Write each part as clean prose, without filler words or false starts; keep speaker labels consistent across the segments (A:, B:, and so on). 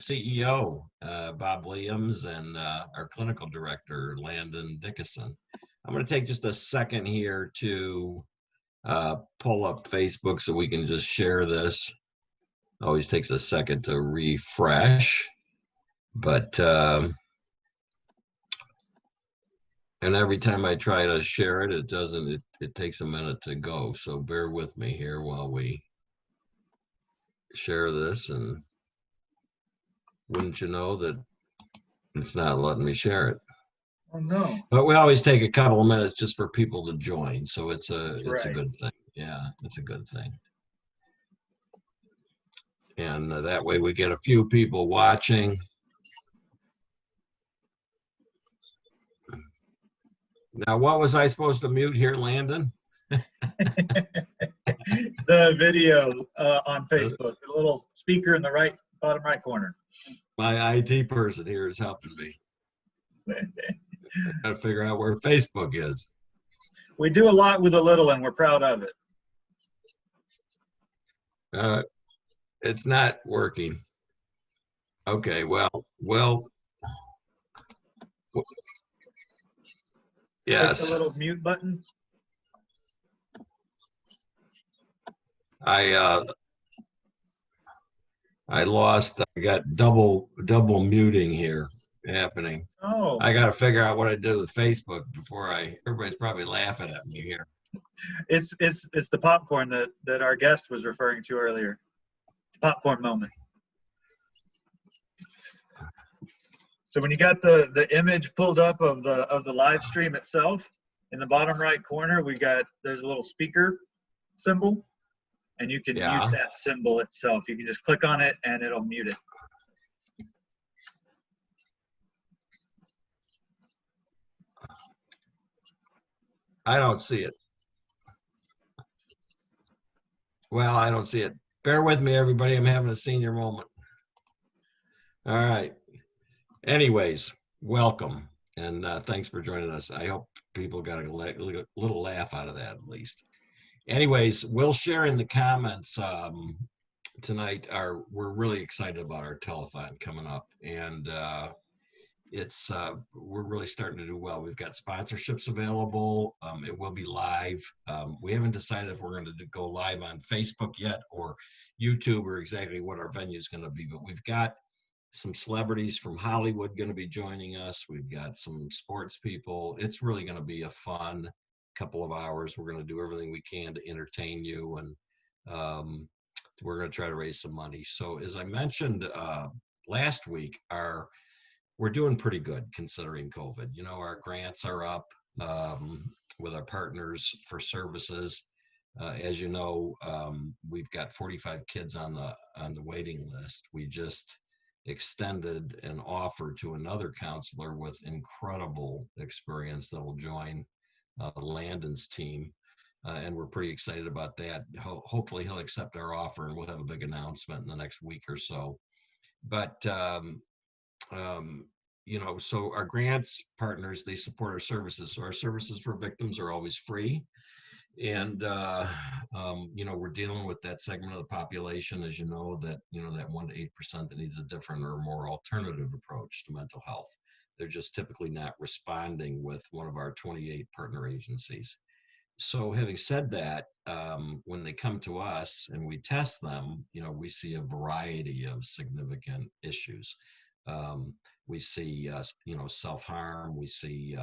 A: CEO, Bob Williams, and our clinical director, Landon Dickerson. I'm going to take just a second here to pull up Facebook so we can just share this. Always takes a second to refresh, but and every time I try to share it, it doesn't. It takes a minute to go. So bear with me here while we share this, and wouldn't you know that it's not letting me share it.
B: Oh no!
A: But we always take a couple of minutes just for people to join, so it's a
B: right.
A: good thing. Yeah, it's a good thing. And that way we get a few people watching. Now, what was I supposed to mute here, Landon?
B: The video on Facebook, the little speaker in the bottom right corner.
A: My IT person here is helping me. I got to figure out where Facebook is.
B: We do a lot with a little, and we're proud of it.
A: It's not working. Okay, well, yes.
B: Click the little mute button.
A: I got double muting here happening.
B: Oh.
A: I got to figure out what I did with Facebook before everybody's probably laughing at me here.
B: It's the popcorn that our guest was referring to earlier. It's a popcorn moment. So when you got the image pulled up of the live stream itself, in the bottom right corner, there's a little speaker symbol, and you can mute that symbol itself. You can just click on it and it'll mute it.
A: I don't see it. Well, I don't see it. Bear with me, everybody. I'm having a senior moment. All right. Anyways, welcome, and thanks for joining us. I hope people got a little laugh out of that at least. Anyways, we'll share in the comments tonight. We're really excited about our telethon coming up, and we're really starting to do well. We've got sponsorships available. It will be live. We haven't decided if we're going to go live on Facebook yet or YouTube or exactly what our venue is going to be, but we've got some celebrities from Hollywood going to be joining us. We've got some sports people. It's really going to be a fun couple of hours. We're going to do everything we can to entertain you, and we're going to try to raise some money. So as I mentioned last week, we're doing pretty good considering COVID. You know, our grants are up with our partners for services. As you know, we've got 45 kids on the waiting list. We just extended an offer to another counselor with incredible experience that will join Landon's team, and we're pretty excited about that. Hopefully he'll accept our offer, and we'll have a big announcement in the next week or so. But you know, so our grants partners, they support our services. So our services for victims are always free. And, you know, we're dealing with that segment of the population, as you know, that 1 to 8% that needs a different or more alternative approach to mental health. They're just typically not responding with one of our 28 partner agencies. So having said that, when they come to us and we test them, you know, we see a variety of significant issues. We see, you know, self-harm, we see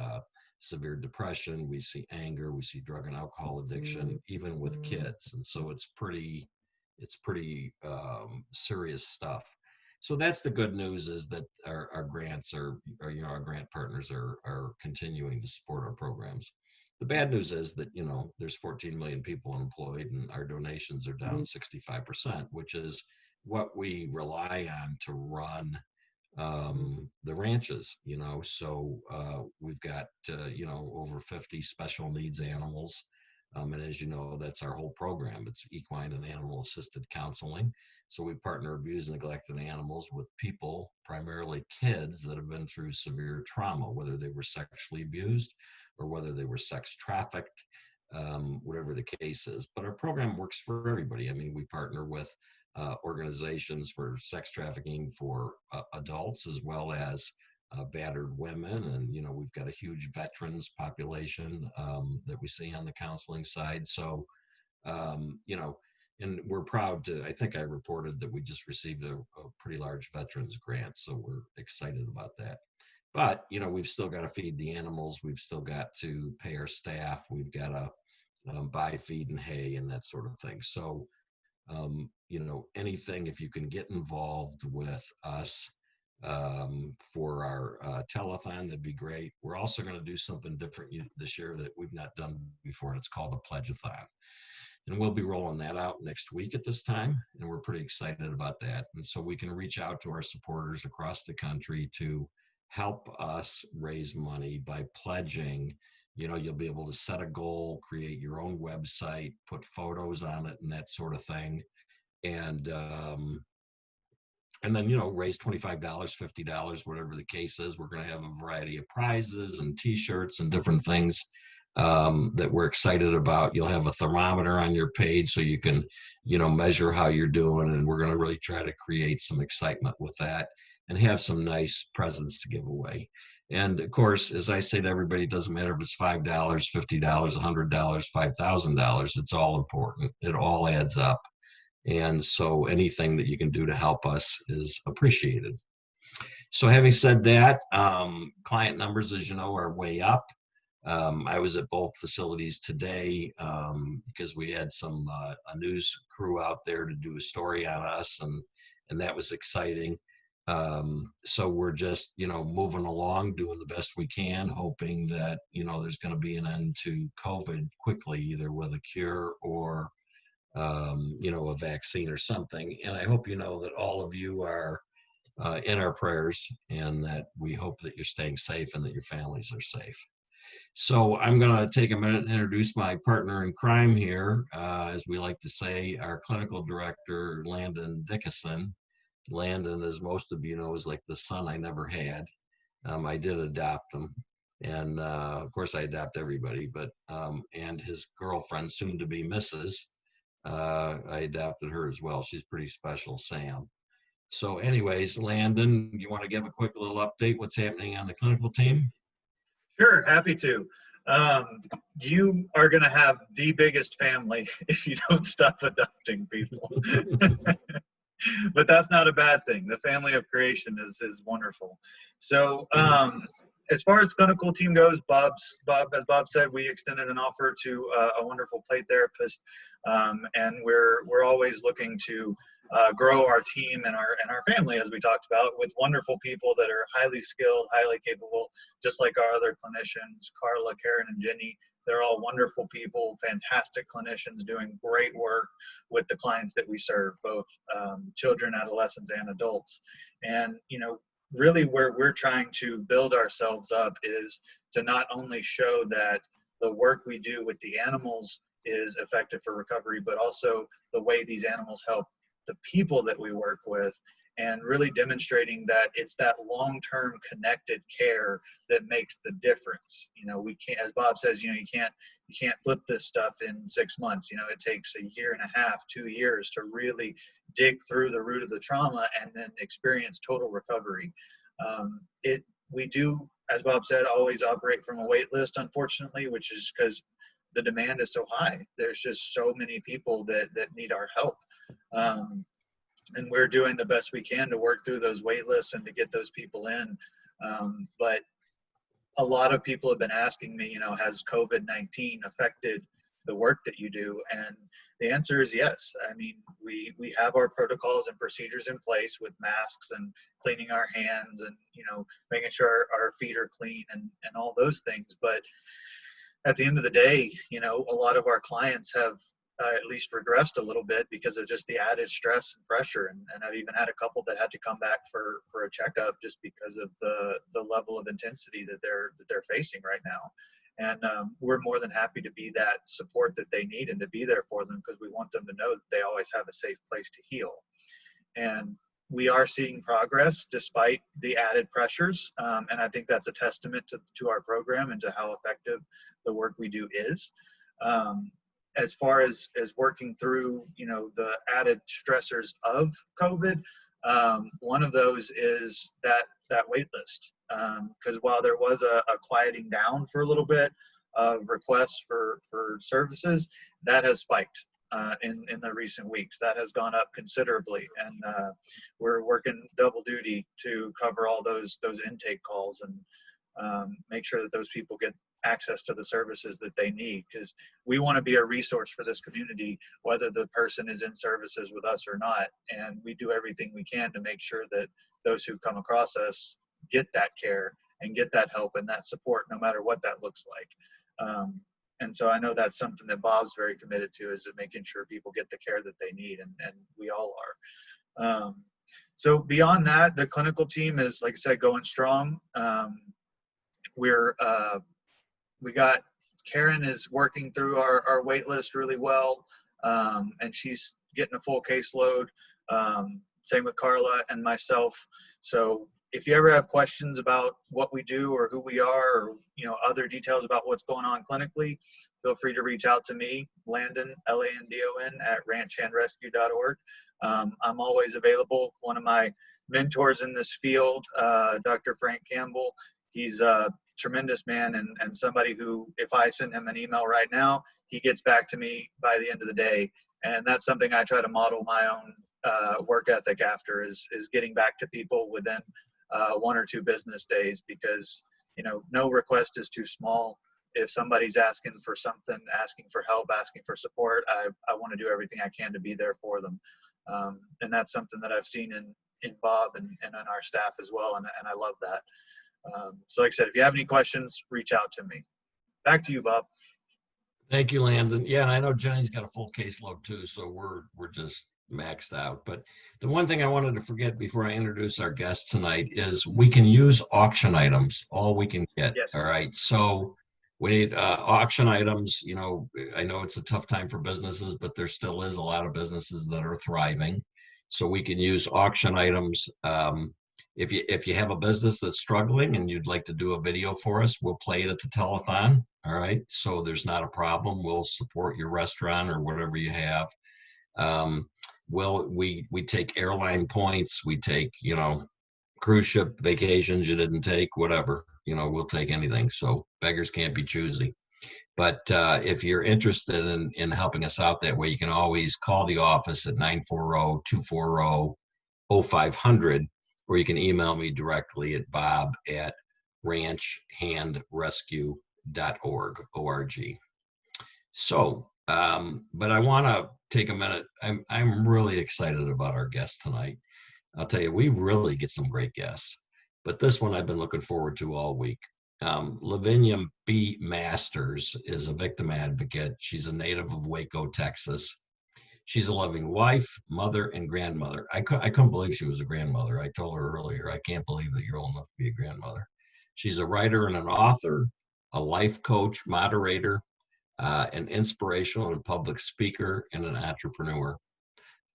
A: severe depression, we see anger, we see drug and alcohol addiction, even with kids. And so it's pretty serious stuff. So that's the good news, is that our grants are you know, our grant partners are continuing to support our programs. The bad news is that, you know, there's 14 million people unemployed, and our donations are down 65%, which is what we rely on to run the ranches, you know. So we've got you know, over 50 special needs animals, and as you know, that's our whole program. It's equine and animal assisted counseling. So we partner abused and neglected animals with people, primarily kids, that have been through severe trauma, whether they were sexually abused or whether they were sex trafficked, whatever the case is. But our program works for everybody. I mean, we partner with organizations for sex trafficking for adults, as well as battered women. And, you know, we've got a huge veterans population that we see on the counseling side. So, you know, and we're proud to, I think I reported that we just received a pretty large veterans grant. So we're excited about that. But, you know, we've still got to feed the animals. We've still got to pay our staff. We've got to buy feed and hay and that sort of thing. So, you know, anything, if you can get involved with us for our telethon, that'd be great. We're also going to do something different this year that we've not done before, and it's called a pledge-a-thon. And we'll be rolling that out next week at this time, and we're pretty excited about that. And so we can reach out to our supporters across the country to help us raise money by pledging. You know, you'll be able to set a goal, create your own website, put photos on it and that sort of thing. And then, you know, raise $25, $50, whatever the case is. We're going to have a variety of prizes and t-shirts and different things that we're excited about. You'll have a thermometer on your page so you can, you know, measure how you're doing. And we're going to really try to create some excitement with that and have some nice presents to give away. And of course, as I say to everybody, it doesn't matter if it's $5, $50, $100, $5,000. It's all important. It all adds up. And so anything that you can do to help us is appreciated. So having said that, client numbers, as you know, are way up. I was at both facilities today because we had a news crew out there to do a story on us, and that was exciting. So we're just, you know, moving along, doing the best we can, hoping that, you know, there's going to be an end to COVID quickly, either with a cure or you know, a vaccine or something. And I hope you know that all of you are in our prayers, and that we hope that you're staying safe and that your families are safe. So I'm going to take a minute and introduce my partner in crime here, as we like to say, our clinical director, Landon Dickerson. Landon, as most of you know, is like the son I never had. I did adopt him. And of course, I adopt everybody, but and his girlfriend, soon to be Mrs., I adopted her as well. She's pretty special, Sam. So anyways, Landon, you want to give a quick little update? What's happening on the clinical team?
B: Sure, happy to. You are going to have the biggest family if you don't stop adopting people. But that's not a bad thing. The family of creation is wonderful. So as far as clinical team goes, as Bob said, we extended an offer to a wonderful play therapist, and we're always looking to grow our team and our family, as we talked about, with wonderful people that are highly skilled, highly capable, just like our other clinicians, Carla, Karen, and Jenny. They're all wonderful people, fantastic clinicians doing great work with the clients that we serve, both children, adolescents, and adults. And, you know, really where we're trying to build ourselves up is to not only show that the work we do with the animals is effective for recovery, but also the way these animals help the people that we work with, and really demonstrating that it's that long-term connected care that makes the difference. You know, we can't, as Bob says, you know, you can't flip this stuff in 6 months. You know, it takes a year and a half, 2 years to really dig through the root of the trauma and then experience total recovery. We do, as Bob said, always operate from a wait list, unfortunately, which is because the demand is so high. There's just so many people that need our help. And we're doing the best we can to work through those wait lists and to get those people in. But a lot of people have been asking me, you know, has COVID-19 affected the work that you do? And the answer is yes. I mean, we have our protocols and procedures in place with masks and cleaning our hands and, you know, making sure our feet are clean and all those things. But at the end of the day, you know, a lot of our clients have at least regressed a little bit because of just the added stress and pressure. And I've even had a couple that had to come back for a checkup just because of the level of intensity that they're facing right now. And we're more than happy to be that support that they need and to be there for them, because we want them to know that they always have a safe place to heal. And we are seeing progress despite the added pressures. And I think that's a testament to our program and to how effective the work we do is. as far as working through, the added stressors of COVID, one of those is that wait list. Because while there was a quieting down for a little bit of requests for services, that has spiked in the recent weeks. That has gone up considerably, and we're working double duty to cover all those intake calls and make sure that those people get access to the services that they need, because we want to be a resource for this community, whether the person is in services with us or not. And we do everything we can to make sure that those who come across us get that care and get that help and that support, no matter what that looks like. And so I know that's something that Bob's very committed to, is making sure people get the care that they need, and we all are. So beyond that, the clinical team is, like I said, going strong. We got Karen is working through our wait list really well, and she's getting a full caseload. Same with Carla and myself. So if you ever have questions about what we do or who we are, or other details about what's going on clinically, feel free to reach out to me, Landon, Landon, at ranchhandrescue.org. I'm always available. One of my mentors in this field, Dr. Frank Campbell, he's a tremendous man, and somebody who, if I send him an email right now, he gets back to me by the end of the day. And that's something I try to model my own work ethic after, is getting back to people within 1 or 2 business days, because no request is too small. If somebody's asking for something, asking for help, asking for support, I want to do everything I can to be there for them. And that's something that I've seen in Bob and in our staff as well, and I love that. So like I said, if you have any questions, reach out to me. Back to you, Bob.
A: Thank you, Landon. Yeah, and I know Jenny's got a full caseload too, so we're just maxed out. But the one thing I wanted to forget before I introduce our guest tonight is we can use auction items, all we can get.
B: Yes.
A: All right. So we need auction items. I know it's a tough time for businesses, but there still is a lot of businesses that are thriving. So we can use auction items. If you have a business that's struggling and you'd like to do a video for us, we'll play it at the telethon. All right. So there's not a problem. We'll support your restaurant or whatever you have. We take airline points. We take, cruise ship vacations you didn't take, whatever, we'll take anything. So beggars can't be choosy. But if you're interested in helping us out that way, you can always call the office at 940-240-0500. Or you can email me directly at bob@ranchhandrescue.org. So, but I want to take a minute. I'm really excited about our guest tonight. I'll tell you, we really get some great guests, but this one I've been looking forward to all week. Lavinia B Masters is a victim advocate. She's a native of Waco, Texas. She's a loving wife, mother, and grandmother. I couldn't believe she was a grandmother. I told her earlier, I can't believe that you're old enough to be a grandmother. She's a writer and an author, a life coach, moderator, an inspirational and public speaker, and an entrepreneur.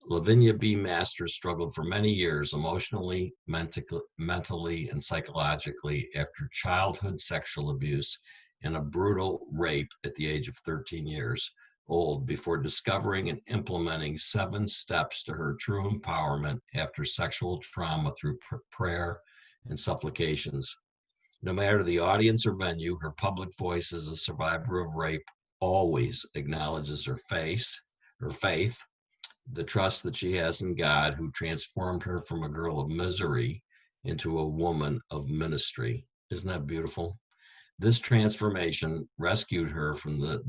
A: Lavinia B Masters struggled for many years emotionally, mentally, and psychologically after childhood sexual abuse and a brutal rape at the age of 13 years old, before discovering and implementing 7 steps to her true empowerment after sexual trauma through prayer and supplications. No matter the audience or venue, her public voice as a survivor of rape always acknowledges her faith, the trust that she has in God, who transformed her from a girl of misery into a woman of ministry. Isn't that beautiful? This transformation rescued her from the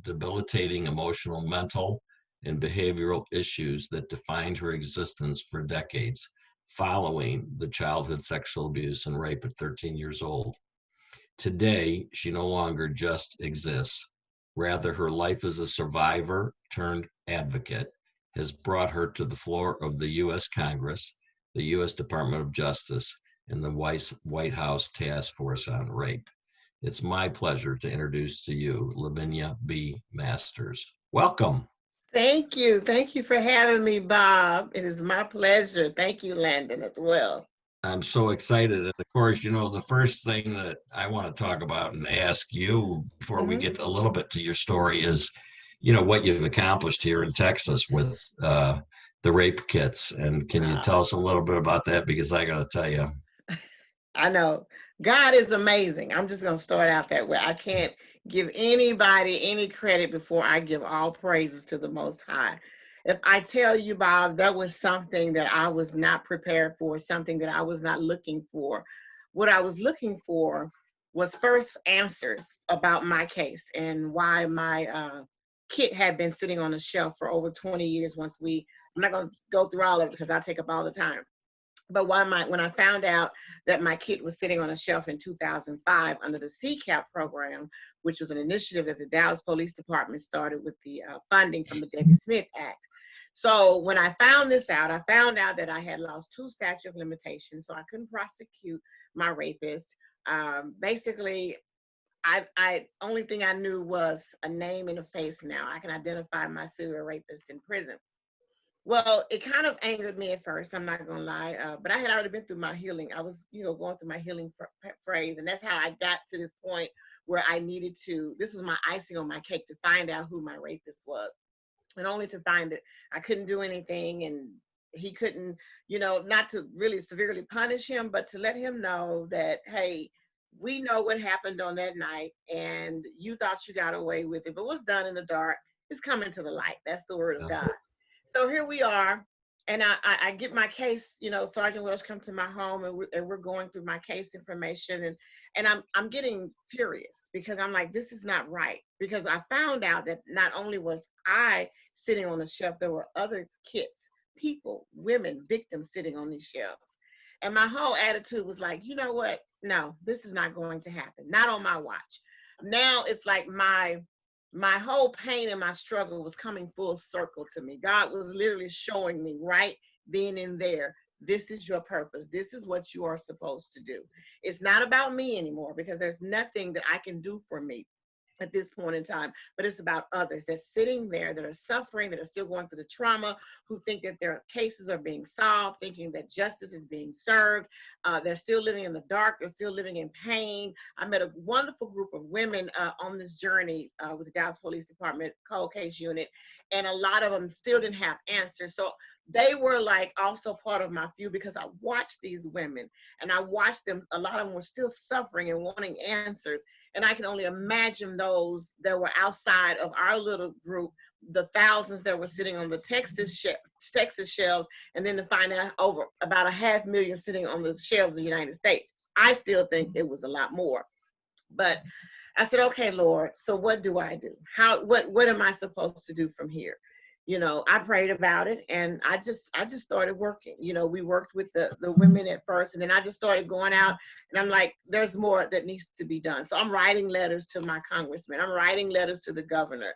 A: debilitating emotional, mental, and behavioral issues that defined her existence for decades following the childhood sexual abuse and rape at 13 years old. Today, she no longer just exists. Rather, her life as a survivor turned advocate has brought her to the floor of the U.S. Congress, the U.S. Department of Justice, and the White House Task Force on Rape. It's my pleasure to introduce to you Lavinia B Masters. Welcome.
C: Thank you. Thank you for having me, Bob. It is my pleasure. Thank you, Landon, as well.
A: I'm so excited. And of course, the first thing that I want to talk about and ask you before we get a little bit to your story is, you know, what you've accomplished here in Texas with the rape kits. And can you tell us a little bit about that? Because I got to tell you.
C: I know. God is amazing. I'm just going to start out that way. I can't give anybody any credit before I give all praises to the Most High. If I tell you, Bob, that was something that I was not prepared for, something that I was not looking for. What I was looking for was first answers about my case and why my kit had been sitting on the shelf for over 20 years. I'm not going to go through all of it because I'll take up all the time. But when I found out that my kit was sitting on a shelf in 2005 under the CCAP program, which was an initiative that the Dallas Police Department started with the funding from the Debbie Smith Act. So when I found this out, I found out that I had lost 2 statute of limitations, so I couldn't prosecute my rapist. Basically, I only thing I knew was a name and a face now. I can identify my serial rapist in prison. Well, it kind of angered me at first, I'm not gonna lie, but I had already been through my healing. I was, going through my healing phase, and that's how I got to this point where I needed to, this was my icing on my cake, to find out who my rapist was. And only to find that I couldn't do anything, and he couldn't, not to really severely punish him, but to let him know that, hey, we know what happened on that night, and you thought you got away with it, but what's done in the dark is coming to the light. That's the word of God. So here we are, and I get my case, Sergeant Welch come to my home, and we're going through my case information, and I'm getting furious because I'm like, this is not right, because I found out that not only was I sitting on the shelf, there were other kids, people, women, victims sitting on these shelves. And my whole attitude was like, you know what? No, this is not going to happen. Not on my watch. Now it's like my whole pain and my struggle was coming full circle to me. God was literally showing me right then and there, this is your purpose. This is what you are supposed to do. It's not about me anymore, because there's nothing that I can do for me at this point in time, but it's about others that's sitting there, that are suffering, that are still going through the trauma, who think that their cases are being solved, thinking that justice is being served. They're still living in the dark. They're still living in pain. I met a wonderful group of women on this journey with the Dallas Police Department Cold Case Unit, and a lot of them still didn't have answers. So they were like also part of my few, because I watched these women and I watched them. A lot of them were still suffering and wanting answers. And I can only imagine those that were outside of our little group, the thousands that were sitting on the Texas shelves, and then to find out over about 500,000 sitting on the shelves of the United States. I still think it was a lot more. But I said, okay, Lord, so what do I do? What am I supposed to do from here? I prayed about it, and I just started working. We worked with the women at first, and then I just started going out, and I'm like, there's more that needs to be done. So I'm writing letters to my congressman. I'm writing letters to the governor.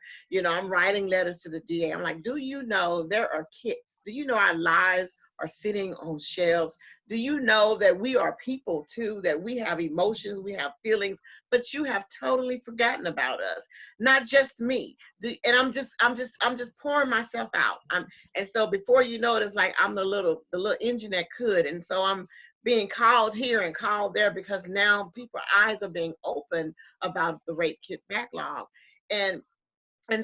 C: I'm writing letters to the DA. I'm like, do you know there are kids? Do you know our lives are sitting on shelves? Do you know that we are people too, that we have emotions, we have feelings, but you have totally forgotten about us, not just me. And I'm just pouring myself out. And so before you know it, it's like I'm the little engine that could. And so I'm being called here and called there, because now people's eyes are being opened about the rape kit backlog. And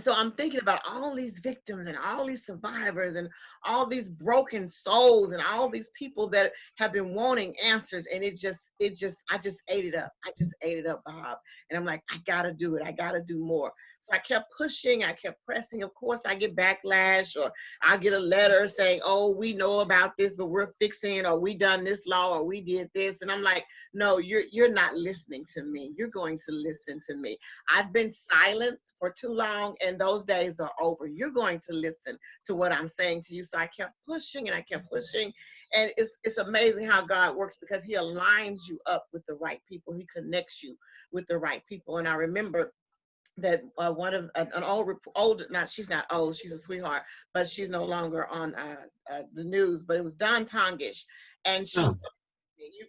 C: so I'm thinking about all these victims and all these survivors and all these broken souls and all these people that have been wanting answers. And I just ate it up. I just ate it up, Bob. And I'm like, I gotta do it. I gotta do more. So I kept pushing, I kept pressing. Of course, I get backlash, or I get a letter saying, oh, we know about this, but we're fixing it, or we done this law, or we did this. And I'm like, no, you're not listening to me. You're going to listen to me. I've been silent for too long, and those days are over. You're going to listen to what I'm saying to you. So I kept pushing and I kept pushing. And it's amazing how God works, because he aligns you up with the right people. He connects you with the right people. And I remember that one of an old, not, she's not old, she's a sweetheart, but she's no longer on the news, but it was Don Tongish. And she,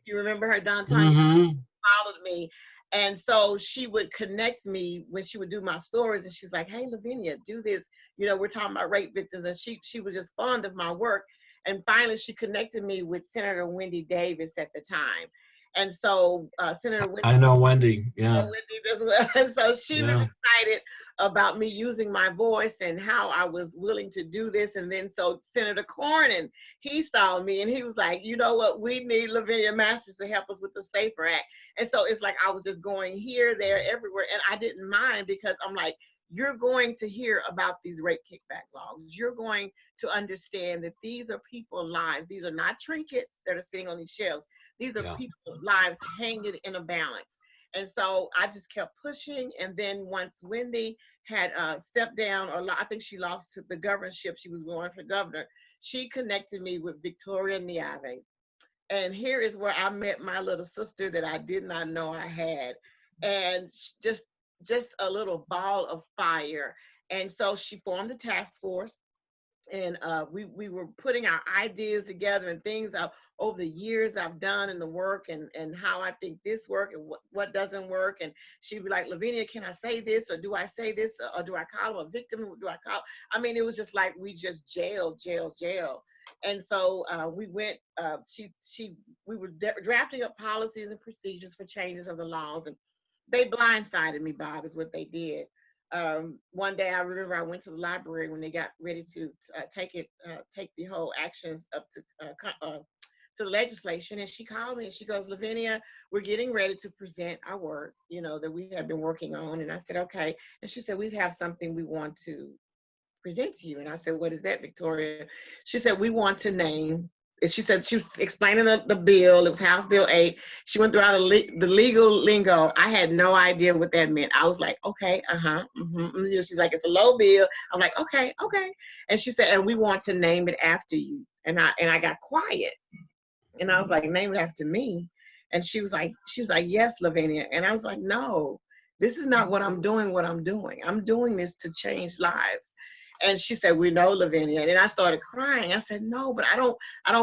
C: you remember her, Don Tongish? Followed me. And so she would connect me when she would do my stories, and she's like, hey, Lavinia, do this. We're talking about rape victims. And she was just fond of my work. And finally, she connected me with Senator Wendy Davis at the time. And so Senator Wendy,
A: I know Wendy. Yeah.
C: Wendy does well. And so she was
A: Yeah.
C: excited about me using my voice and how I was willing to do this. And then so Senator Cornyn, he saw me and he was like, you know what, we need Lavinia Masters to help us with the SAFER Act. And so it's like I was just going here, there, everywhere. And I didn't mind because I'm like, you're going to hear about these rape kickback laws. You're going to understand that these are people's lives. These are not trinkets that are sitting on these shelves. These are people's lives hanging in a balance. And so I just kept pushing. And then once Wendy had stepped down, or I think she lost to the governorship, she was going for governor, she connected me with Victoria Niave. And here is where I met my little sister that I did not know I had. And just a little ball of fire. And so she formed a task force, and we were putting our ideas together and things over the years I've done in the work, and how I think this work and what doesn't work. And she'd be like, Lavinia, can I say this, or do I say this, or do I call him a victim? Do I call? I mean, it was just like we just jail. And so we went, we were drafting up policies and procedures for changes of the laws, and they blindsided me, Bob, is what they did. One day I remember I went to the library when they got ready to take the whole actions up to the legislation, and she called me and she goes, Lavinia, we're getting ready to present our work, that we have been working on. And I said, okay. And she said, we have something we want to present to you. And I said, what is that, Victoria? She said, we want to name. She said, she was explaining the bill. It was House Bill 8. She went through all the legal lingo. I had no idea what that meant. I was like, okay, She's like, it's a low bill. I'm like, okay. And she said, and we want to name it after you. And I got quiet. And I was like, name it after me? And she was like, yes, Lavinia. And I was like, no, this is not what I'm doing. I'm doing this to change lives. And she said, we know, Lavinia. And then I started crying. I said, no, but I don't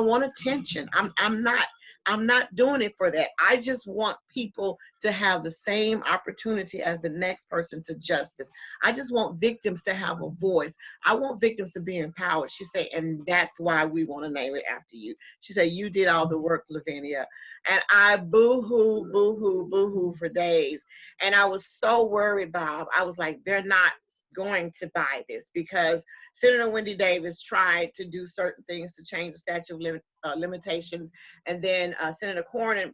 C: want attention. I'm not doing it for that. I just want people to have the same opportunity as the next person to justice. I just want victims to have a voice. I want victims to be empowered. She said, and that's why we want to name it after you. She said, you did all the work, Lavinia. And I boo-hoo for days. And I was so worried, Bob. I was like, they're not going to buy this, because Senator Wendy Davis tried to do certain things to change the statute of limitations. And then Senator Cornyn,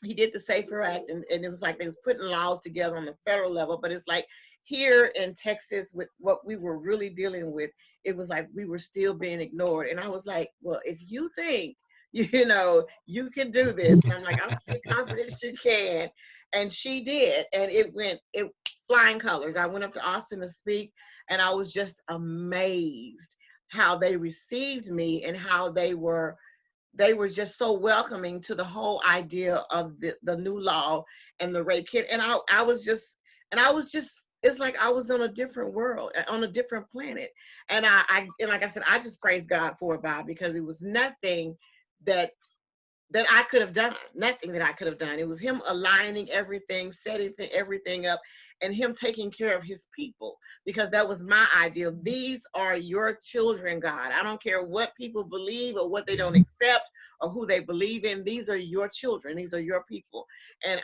C: he did the SAFER Act, and it was like they was putting laws together on the federal level. But it's like here in Texas, with what we were really dealing with, it was like we were still being ignored. And I was like, well, if you think, you can do this. And I'm like, I'm pretty confident you can. And she did. And it flying colors. I went up to Austin to speak, and I was just amazed how they received me and how they were just so welcoming to the whole idea of the new law and the rape kit. And I was just, it's like I was on a different world, on a different planet. And and like I said, I just praise God for it, Bob, because it was nothing that I could have done, nothing that I could have done. It was him aligning everything, setting everything up, and him taking care of his people, because that was my ideal. These are your children, God. I don't care what people believe or what they don't accept or who they believe in. These are your children. These are your people. And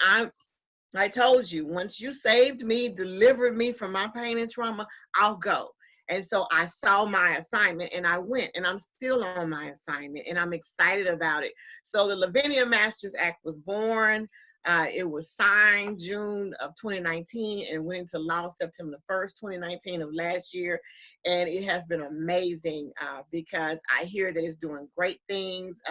C: I told you, once you saved me, delivered me from my pain and trauma, I'll go. And so I saw my assignment and I went, and I'm still on my assignment, and I'm excited about it. So the Lavinia Masters Act was born. It was signed June of 2019 and went into law September 1st, 2019 of last year. And it has been amazing because I hear that it's doing great things.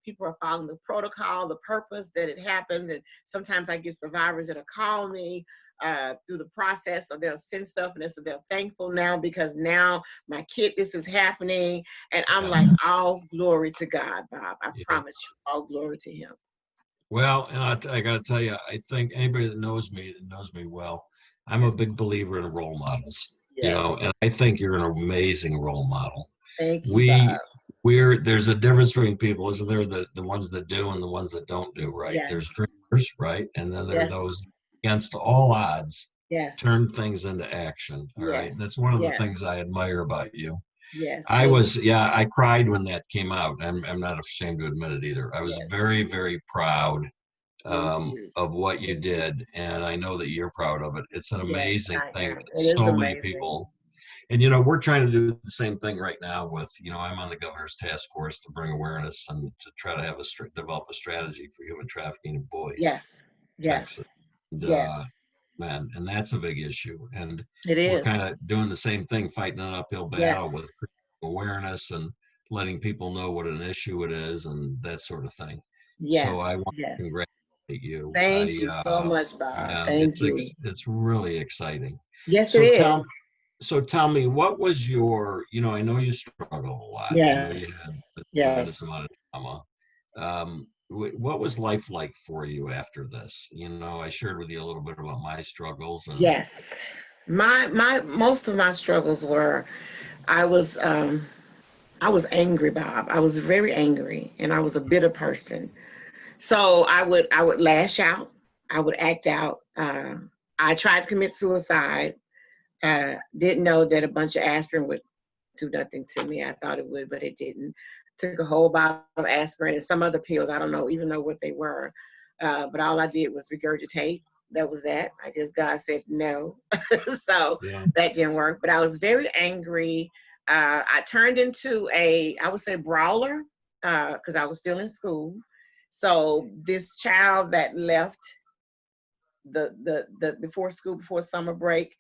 C: People are following the protocol, the purpose that it happens. And sometimes I get survivors that'll call me through the process, or they'll send stuff, and they're thankful now because now my kid, this is happening. And I'm like, all glory to God, Bob. I promise you, all glory to him.
A: Well, and I got to tell you, I think anybody that knows me well, I'm a big believer in role models, and I think you're an amazing role model.
C: Thank you, Bob.
A: There's a difference between people, isn't there? The ones that do and the ones that don't do, right?
C: Yes.
A: There's dreamers, right? And then there are those against all odds, turn things into action. All right. That's one of the things I admire about you.
C: Yes.
A: I cried when that came out. I'm not ashamed to admit it either. I was very, very proud
C: Thank you.
A: of what you
C: Thank you.
A: did, and I know that you're proud of it. It's an
C: Yes,
A: amazing
C: I
A: thing
C: am.
A: that
C: It is
A: so many
C: amazing.
A: people, and we're trying to do the same thing right now with, I'm on the governor's task force to bring awareness and to try to have develop a strategy for human trafficking in boys,
C: Yes.
A: Texas.
C: Yes.
A: And,
C: Yes.
A: man, and that's a big issue. And
C: It
A: we're kind
C: is.
A: of doing the same thing, fighting an uphill battle with
C: Yes.
A: awareness and letting people know what an issue it is and that sort of thing. So
C: Yes.
A: I want
C: Yes.
A: to congratulate you.
C: Thank you so much, Bob.
A: Yeah,
C: Thank you.
A: it's really exciting.
C: Yes, it
A: So
C: is.
A: tell me, what was your, I know you struggled a lot. I know you had
C: Yes.
A: a tremendous
C: Yes.
A: amount of trauma. What was life like for you after this? I shared with you a little bit about my struggles and
C: Yes. My most of my struggles were I was um I was angry, Bob. I was very angry and I was a bitter person. So I would lash out. I would act out. I tried to commit suicide. Didn't know that a bunch of aspirin would do nothing to me. I thought it would, but it didn't. Took a whole bottle of aspirin and some other pills. I don't know, even know what they were. But all I did was regurgitate. That was that. I guess God said no. So
A: yeah.
C: that didn't work. But I was very angry. I turned into I would say, brawler, because I was still in school. So this child that left the before school, before summer break,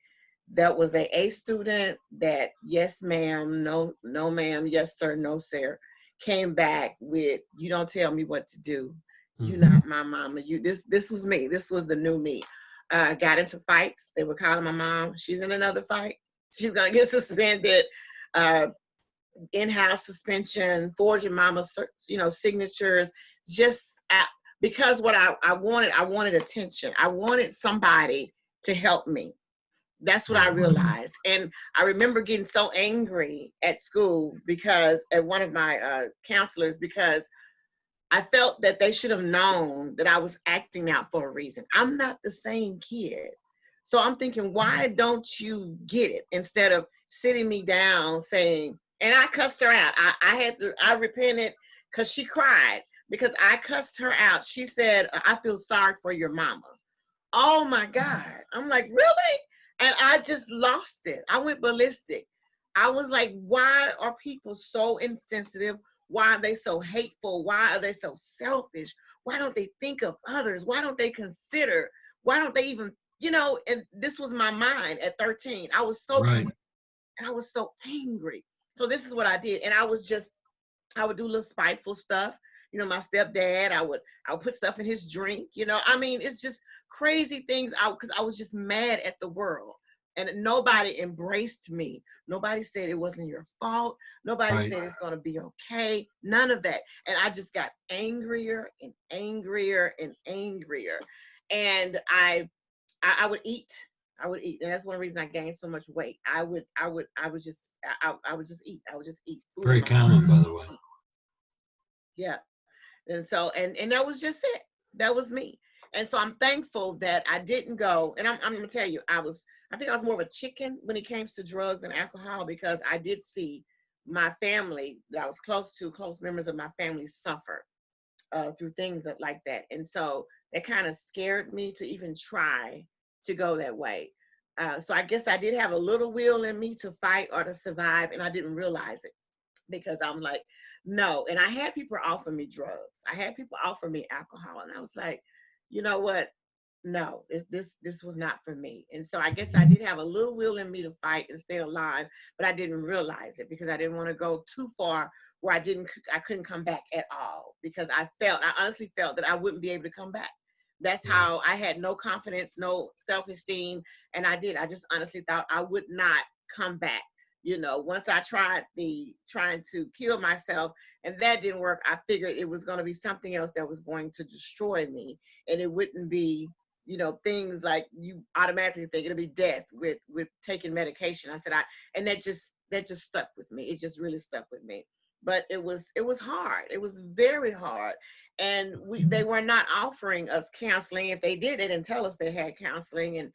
C: that was a student that, yes ma'am, no ma'am, yes sir, no sir, came back with, you don't tell me what to do, you
A: Mm-hmm.
C: not my mama, this was me, this was the new me. Got into fights. They were calling my mom, she's in another fight, she's gonna get suspended, uh, in-house suspension, forging mama's signatures, just because what I wanted attention, I wanted somebody to help me. That's what I
A: Right.
C: realized. And I remember getting so angry at school because at one of my counselors, because I felt that they should have known that I was acting out for a reason. I'm not the same kid. So I'm thinking, why don't you get it? Instead of sitting me down saying, and I cussed her out. I repented because she cried because I cussed her out. She said, I feel sorry for your mama. Oh my God. I'm like, really? And I just lost it. I went ballistic. I was like, why are people so insensitive? Why are they so hateful? Why are they so selfish? Why don't they think of others? Why don't they consider? Why don't they even, and this was my mind at 13.
A: Right.
C: I was so angry. So this is what I did. And I would do little spiteful stuff. My stepdad, I would put stuff in his drink. I mean, it's just crazy things out because I was just mad at the world. And nobody embraced me. Nobody said it wasn't your fault. Nobody
A: Right.
C: said it's going to be okay. None of that. And I just got angrier and angrier and angrier. And I would eat. I would eat, and that's one reason I gained so much weight. I would just eat. I would just eat food in
A: Very
C: my mouth.
A: common, by the way.
C: Yeah. And so, and that was just it. That was me. And so I'm thankful that I didn't go. And I'm going to tell you, I think I was more of a chicken when it came to drugs and alcohol, because I did see my family that I was close members of my family suffer through things like that. And so that kind of scared me to even try to go that way. So I guess I did have a little will in me to fight or to survive, and I didn't realize it, because I'm like, no. And I had people offer me drugs. I had people offer me alcohol. And I was like, you know what? No, this was not for me. And so I guess I did have a little will in me to fight and stay alive, but I didn't realize it because I didn't want to go too far where I couldn't come back at all, because I honestly felt that I wouldn't be able to come back. That's
A: Yeah.
C: how I had no confidence, no self-esteem. And I just honestly thought I would not come back. Once I tried trying to kill myself and that didn't work, I figured it was going to be something else that was going to destroy me. And it wouldn't be, things like you automatically think it'll be death with taking medication. I said, and that just stuck with me. It just really stuck with me. But it was hard. It was very hard. And they were not offering us counseling. If they did, they didn't tell us they had counseling.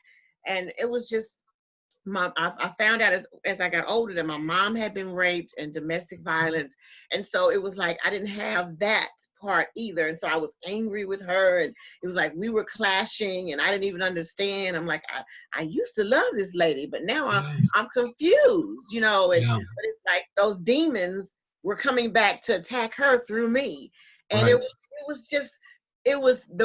C: And it was just, I found out as I got older that my mom had been raped and domestic violence. And so it was like, I didn't have that part either. And so I was angry with her, and it was like we were clashing and I didn't even understand. I'm like, I used to love this lady, but now I'm confused, you know, and
A: Yeah.
C: but it's like those demons were coming back to attack her through me. And
A: Right.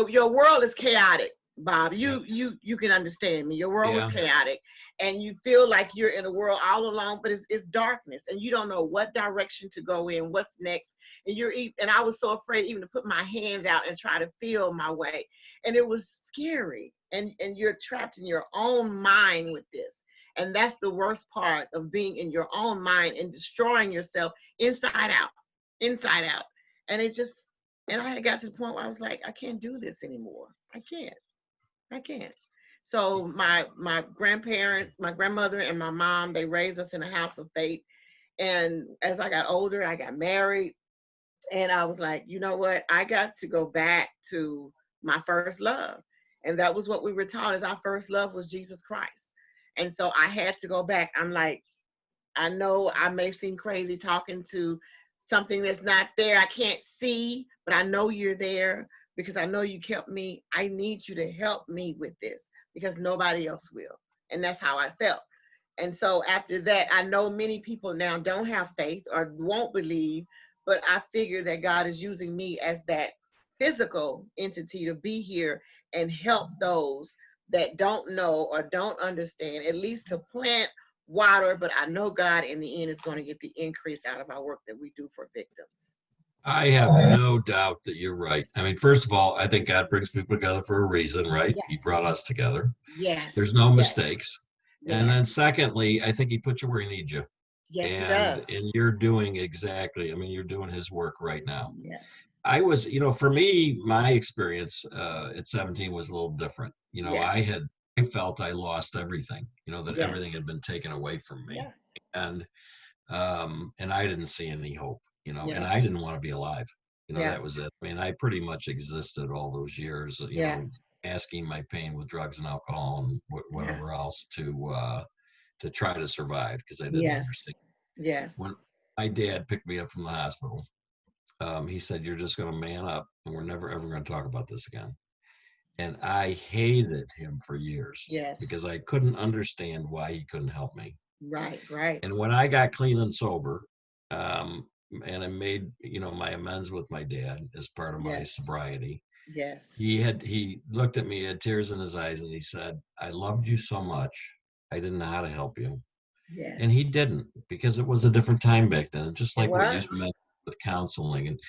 C: your world is chaotic, Bob. You can understand me. Your world was chaotic, and you feel like you're in a world all alone, but it's darkness, and you don't know what direction to go in, what's next. And I was so afraid even to put my hands out and try to feel my way, and it was scary. And you're trapped in your own mind with this, and that's the worst part of being in your own mind and destroying yourself inside out. And and I had got to the point where I was like, I can't do this anymore. I can't. So my grandparents, my grandmother and my mom, they raised us in a house of faith. And as I got older, I got married, and I was like, you know what? I got to go back to my first love. And that was what we were taught, is our first love was Jesus Christ. And so I had to go back. I'm like, I know I may seem crazy talking to something that's not there. I can't see, but I know you're there because I know you kept me. I need you to help me with this because nobody else will. And that's how I felt. And so after that, I know many people now don't have faith or won't believe, but I figure that God is using me as that physical entity to be here and help those that don't know or don't understand, at least to plant water. But I know God in the end is going to get the increase out of our work that we do for victims.
A: I have no doubt that you're right. I mean, first of all, I think God brings people together for a reason, right?
C: Yes.
A: He brought us together.
C: Yes.
A: There's no mistakes.
C: Yes.
A: And then secondly, I think he put you where he needs you.
C: Yes, he does.
A: And you're doing exactly, I mean, you're doing his work right now.
C: Yes.
A: I was, for me, my experience at 17 was a little different.
C: Yes.
A: I felt I lost everything, that
C: Yes.
A: everything had been taken away from me.
C: Yeah.
A: And I didn't see any hope,
C: Yeah.
A: and I didn't want to be alive.
C: Yeah.
A: That was it. I mean, I pretty much existed all those years, masking my pain with drugs and alcohol and whatever else to try to survive because I didn't understand.
C: Yes.
A: When my dad picked me up from the hospital, he said, "You're just going to man up, and we're never ever going to talk about this again." And I hated him for years.
C: Yes.
A: Because I couldn't understand why he couldn't help me.
C: Right, right.
A: And when I got clean and sober, and I made, my amends with my dad as part of my sobriety.
C: Yes.
A: He looked at me, had tears in his eyes, and he said, "I loved you so much, I didn't know how to help you."
C: Yes.
A: And he didn't, because it was a different time back then. Just like what you meant with counseling. And,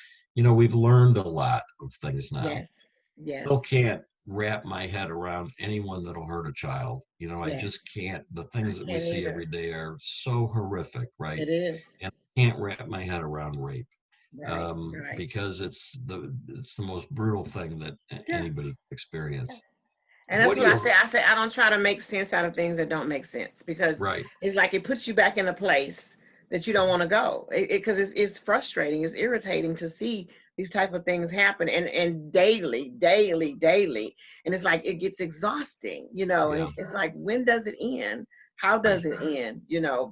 A: we've learned a lot of things now.
C: Yes. Yes.
A: Still can't wrap my head around anyone that'll hurt a child. I just can't. The things that we see every day are so horrific, right?
C: It is.
A: And I can't wrap my head around rape.
C: Right.
A: Because it's the most brutal thing that anybody experience.
C: And that's what I say. I say I don't try to make sense out of things that don't make sense, because it's like it puts you back in a place that you don't want to go, because it's frustrating, it's irritating to see these type of things happen and daily. And it's like it gets exhausting, and it's like, when does it end? How does it end?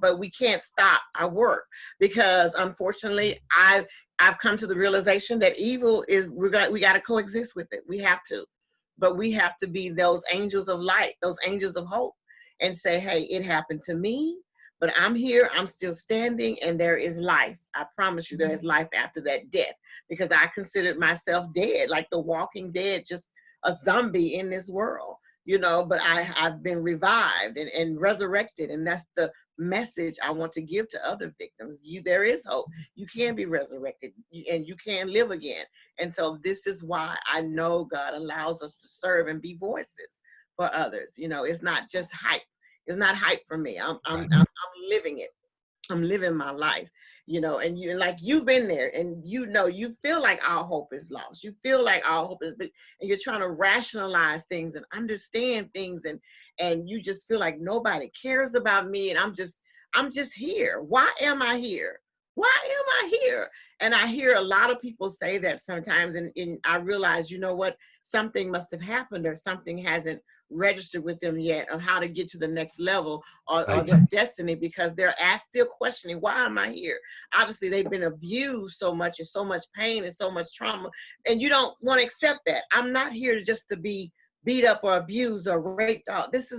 C: But we can't stop our work, because unfortunately I've come to the realization that evil is, we got to coexist with it. We have to. But we have to be those angels of light, those angels of hope, and say, hey, it happened to me, but I'm here, I'm still standing, and there is life. I promise you there is life after that death, because I considered myself dead, like the walking dead, just a zombie in this world, but I've been revived and resurrected, and that's the message I want to give to other victims. There is hope. You can be resurrected, and you can live again. And so this is why I know God allows us to serve and be voices for others. It's not just hype. It's not hype for me. I'm living it. I'm living my life, and you've been there, and you feel like all hope is lost. You feel like all hope is, and you're trying to rationalize things and understand things, and you just feel like nobody cares about me, and I'm just here. Why am I here? why am I here? And I hear a lot of people say that sometimes, and I realize, you know what, something must have happened, or something hasn't registered with them yet of how to get to the next level, or their destiny, because they're still questioning, why am I here? Obviously, they've been abused so much, and so much pain, and so much trauma, and you don't want to accept that. I'm not here just to be beat up or abused or raped out. This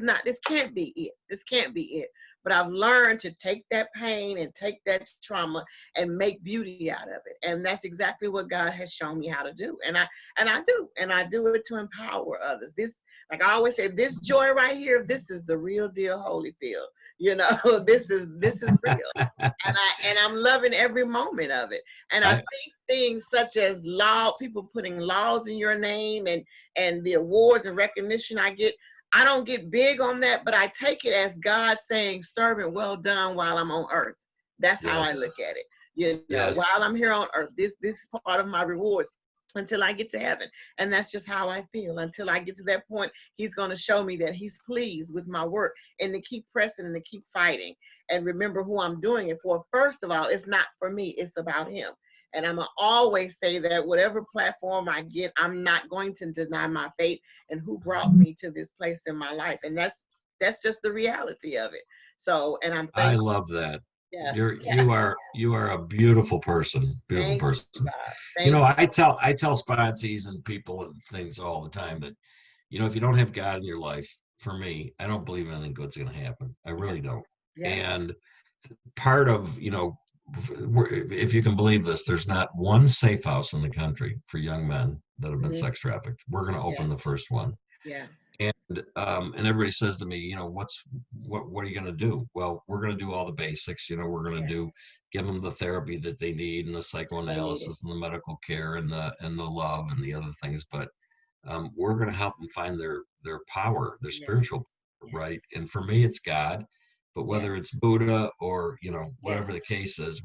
C: can't be it. This can't be it. But I've learned to take that pain and take that trauma and make beauty out of it. And that's exactly what God has shown me how to do. And I do it to empower others. This, like I always say, this joy right here, this is the real deal, Holyfield. You know, this is real. And I'm loving every moment of it. And I think things such as law, people putting laws in your name, and the awards and recognition I get, I don't get big on that, but I take it as God saying, servant, well done while I'm on earth. That's how I look at it. You know, while I'm here on earth, this is part of my rewards until I get to heaven. And that's just how I feel. Until I get to that point, he's going to show me that he's pleased with my work, and to keep pressing and to keep fighting. And remember who I'm doing it for. First of all, it's not for me, it's about him. And I'm going to always say that whatever platform I get, I'm not going to deny my faith and who brought me to this place in my life. And that's just the reality of it. So, and I'm thankful.
A: I love that. Yeah. You are a beautiful person. Beautiful person. You know, I tell sponsees and people and things all the time that, you know, if you don't have God in your life, for me, I don't believe anything good's going to happen. I really don't. Yeah. And part of, you know, if you can believe this, there's not one safe house in the country for young men that have been sex trafficked. We're going to open the first one. Yeah. And everybody says to me, you know, what are you going to do? Well, we're going to do all the basics. You know, we're going to give them the therapy that they need, and the psychoanalysis and the medical care and the love and the other things. But we're going to help them find their power, their spiritual power, right? And for me, it's God. But whether it's Buddha or, you know, whatever the case is,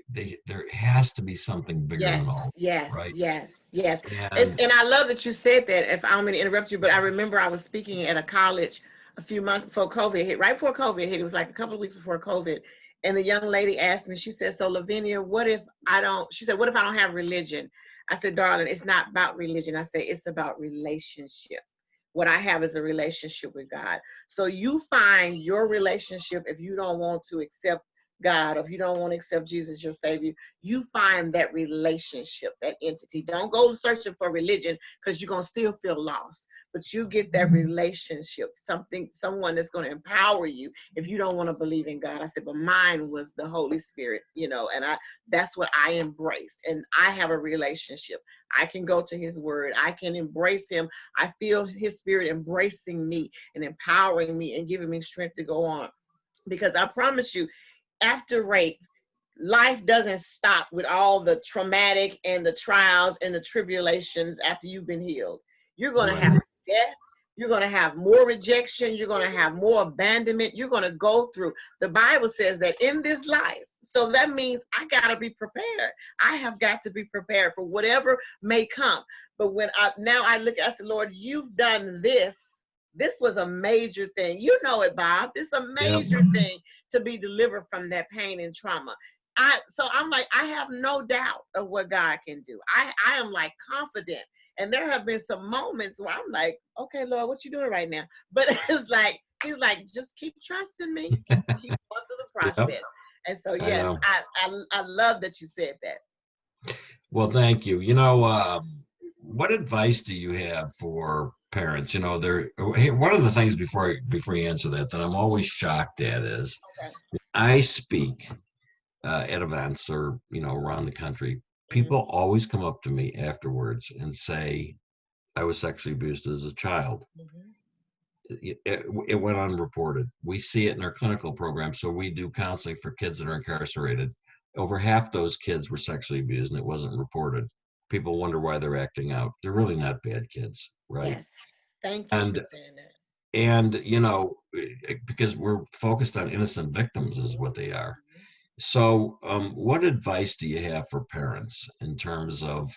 A: there has to be something bigger than all. Right?
C: Yes. And I love that you said that. If I don't mean to interrupt you, but I remember I was speaking at a college a few months before COVID hit, right before COVID hit. It was like a couple of weeks before COVID. And the young lady asked me, she said, so Lavinia, what if I don't have religion? I said, darling, it's not about religion. I said, it's about relationship. What I have is a relationship with God. So you find your relationship. If you don't want to accept God, or if you don't want to accept Jesus, your Savior, you find that relationship, that entity. Don't go searching for religion, because you're going to still feel lost. But you get that relationship, someone that's going to empower you if you don't want to believe in God. I said, but mine was the Holy Spirit, you know, and that's what I embraced. And I have a relationship. I can go to his word. I can embrace him. I feel his spirit embracing me and empowering me and giving me strength to go on. Because I promise you, after rape, life doesn't stop with all the traumatic and the trials and the tribulations after you've been healed. You're going to have death. You're going to have more rejection. You're going to have more abandonment. You're going to go through. The Bible says that in this life. So that means I got to be prepared. I have got to be prepared for whatever may come. But when I look, I said, Lord, you've done this. This was a major thing. You know it, Bob. This is a major thing to be delivered from that pain and trauma. So I'm like, I have no doubt of what God can do. I am like confident. And there have been some moments where I'm like, okay, Lord, what you doing right now? But it's like, he's like, just keep trusting me. Keep going through the process. And so, yes, I love that you said that.
A: Well, thank you. You know, what advice do you have for parents? You know, one of the things before you answer that I'm always shocked at is I speak at events or, you know, around the country. People always come up to me afterwards and say, I was sexually abused as a child. It went unreported. We see it in our clinical program. So we do counseling for kids that are incarcerated. Over half those kids were sexually abused and it wasn't reported. People wonder why they're acting out. They're really not bad kids, right?
C: Yes. Thank you for saying that.
A: And, you know, because we're focused on innocent victims is what they are. So what advice do you have for parents in terms of,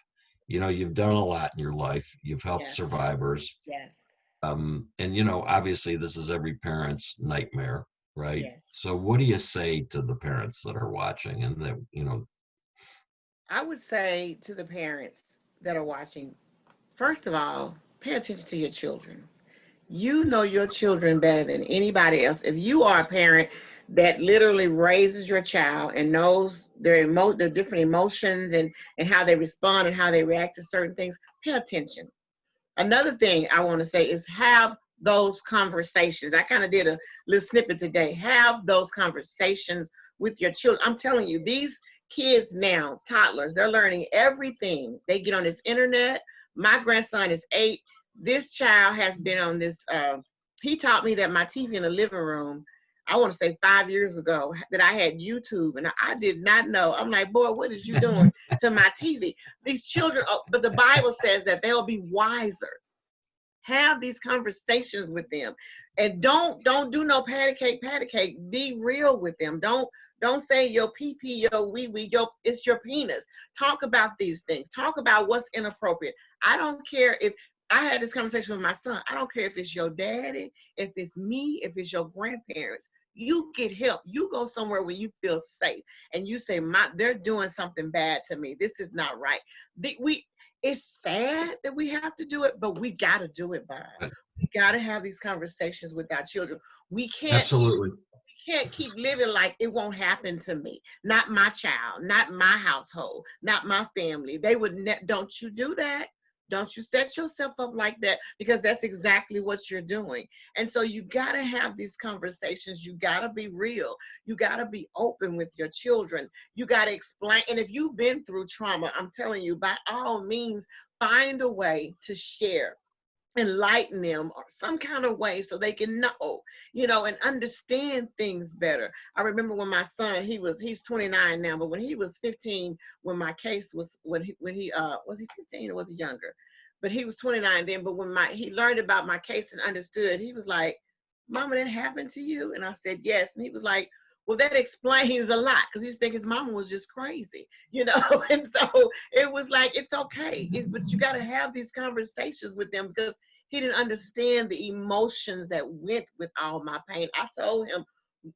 A: you know, you've done a lot in your life. You've helped survivors.
C: Yes.
A: And, you know, obviously this is every parent's nightmare. right?
C: Yes.
A: So what do you say to the parents that are watching and that,
C: I would say to the parents that are watching, first of all, pay attention to your children. You know your children better than anybody else. If you are a parent that literally raises your child and knows their different emotions and how they respond and how they react to certain things, pay attention. Another thing I want to say is have those conversations. I kind of did a little snippet today. Have those conversations with your children. I'm telling you, these kids now, toddlers, they're learning everything. They get on this internet. My grandson is 8. This child has been on this. He taught me that my TV in the living room, I want to say 5 years ago, that I had YouTube, and I did not know. I'm like, boy, what is you doing to my TV? These children, but the Bible says that they'll be wiser. Have these conversations with them, and don't do no patty cake. Be real with them. Don't say your pee pee, your wee wee, it's your penis. Talk about these things. Talk about what's inappropriate. I don't care if I had this conversation with my son. I don't care if it's your daddy, if it's me, if it's your grandparents. You get help. You go somewhere where you feel safe, and you say, they're doing something bad to me. This is not right. It's sad that we have to do it, but we got to do it, Bob. We got to have these conversations with our children. We can't keep living like it won't happen to me. Not my child, not my household, not my family. They would don't you do that. Don't you set yourself up like that, because that's exactly what you're doing. And so you got to have these conversations. You got to be real. You got to be open with your children. You got to explain. And if you've been through trauma, I'm telling you, by all means, find a way to share, enlighten them or some kind of way so they can know, and understand things better. I remember when my son, he's 29 now, but when he was 15, when my case was, when he was he 15 or was he younger? But he was 29 then. But when he learned about my case and understood, he was like, Mama, that happened to you? And I said, yes. And he was like, well, that explains a lot, because he used to think his mama was just crazy, And so it was like, it's okay. But you got to have these conversations with them, because he didn't understand the emotions that went with all my pain. I told him,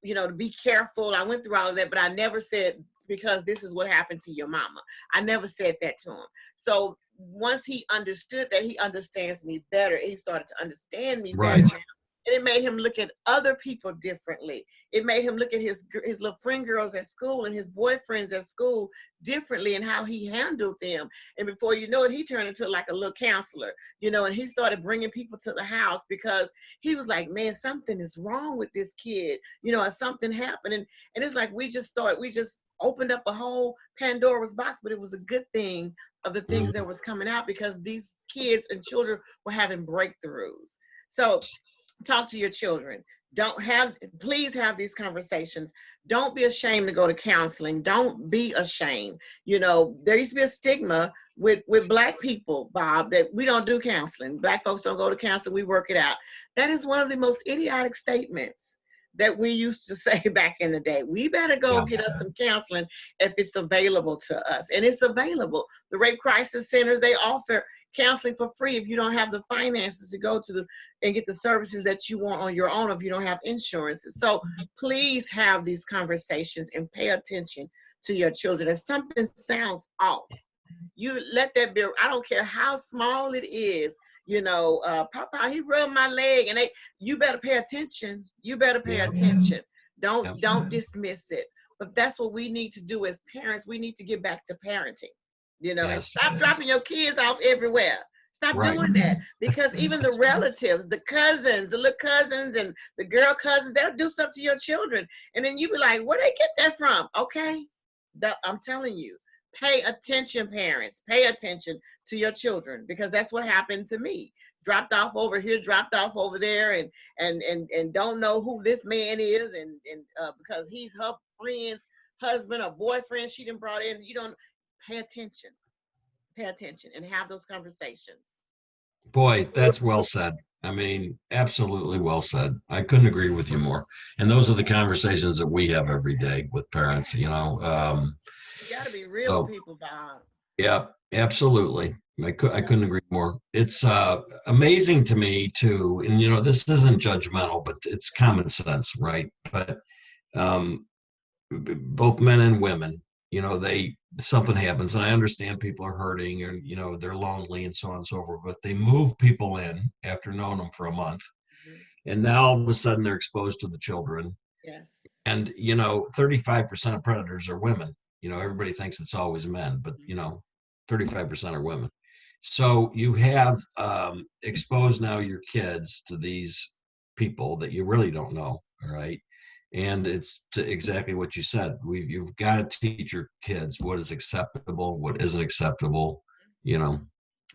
C: to be careful. I went through all of that, but I never said, because this is what happened to your mama. I never said that to him. So once he understood that, he understands me better. He started to understand me better.
A: Right.
C: And it made him look at other people differently. It made him look at his little friend girls at school and his boyfriends at school differently, and how he handled them. And before you know it, he turned into like a little counselor, and he started bringing people to the house, because he was like, man, something is wrong with this kid, or something happened. And it's like we just opened up a whole Pandora's box, but it was a good thing of the things that was coming out, because these kids and children were having breakthroughs. So talk to your children. Please have these conversations. Don't be ashamed to go to counseling. Don't be ashamed. There used to be a stigma with Black people, Bob, that we don't do counseling. Black folks don't go to counseling. We work it out. That is one of the most idiotic statements that we used to say back in the day. We better go get us some counseling if it's available to us. And it's available. The Rape Crisis Centers, they offer counseling for free if you don't have the finances to go to and get the services that you want on your own, if you don't have insurance. So please have these conversations and pay attention to your children. If something sounds off, you let that be. I don't care how small it is. Papa, he rubbed my leg, and you better pay attention. You better pay attention. Don't dismiss it. But that's what we need to do as parents. We need to get back to parenting. And stop dropping your kids off everywhere. Stop doing that, because even the relatives, the cousins, the little cousins and the girl cousins, they'll do stuff to your children. And then you be like, where they get that from? Okay. I'm telling you, pay attention, parents. Pay attention to your children, because that's what happened to me. Dropped off over here, dropped off over there, and don't know who this man is, and because he's her friend's husband or boyfriend she done brought in. You don't pay attention and have those conversations.
A: Boy, that's well said. I mean, absolutely well said. I couldn't agree with you more. And those are the conversations that we have every day with parents,
C: You got to be real with people, Bob.
A: Yeah, absolutely. I couldn't agree more. It's amazing to me too, and this isn't judgmental, but it's common sense, right? But um, both men and women, something happens, and I understand people are hurting, or they're lonely, and so on and so forth. But they move people in after knowing them for a month,
C: Mhm.
A: and now all of a sudden they're exposed to the children.
C: Yes.
A: And 35% of predators are women. Everybody thinks it's always men, but 35% are women. So you have exposed now your kids to these people that you really don't know, all right? And it's exactly what you said. You've got to teach your kids what is acceptable, what isn't acceptable. You know,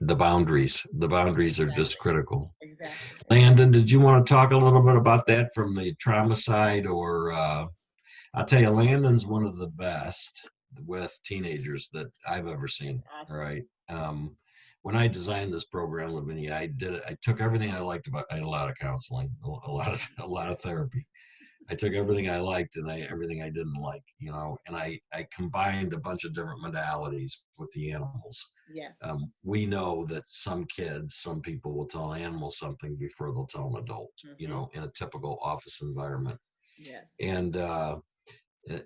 A: the boundaries. The boundaries are just critical.
C: Exactly.
A: Landon, did you want to talk a little bit about that from the trauma side, or I'll tell you, Landon's one of the best with teenagers that I've ever seen.
C: Awesome.
A: All right. When I designed this program, Lavinia, I took everything I liked about. I had a lot of counseling, a lot of therapy. I took everything I liked and everything I didn't like, and I combined a bunch of different modalities with the animals.
C: Yes.
A: We know that some people will tell an animal something before they'll tell an adult, in a typical office environment.
C: Yes.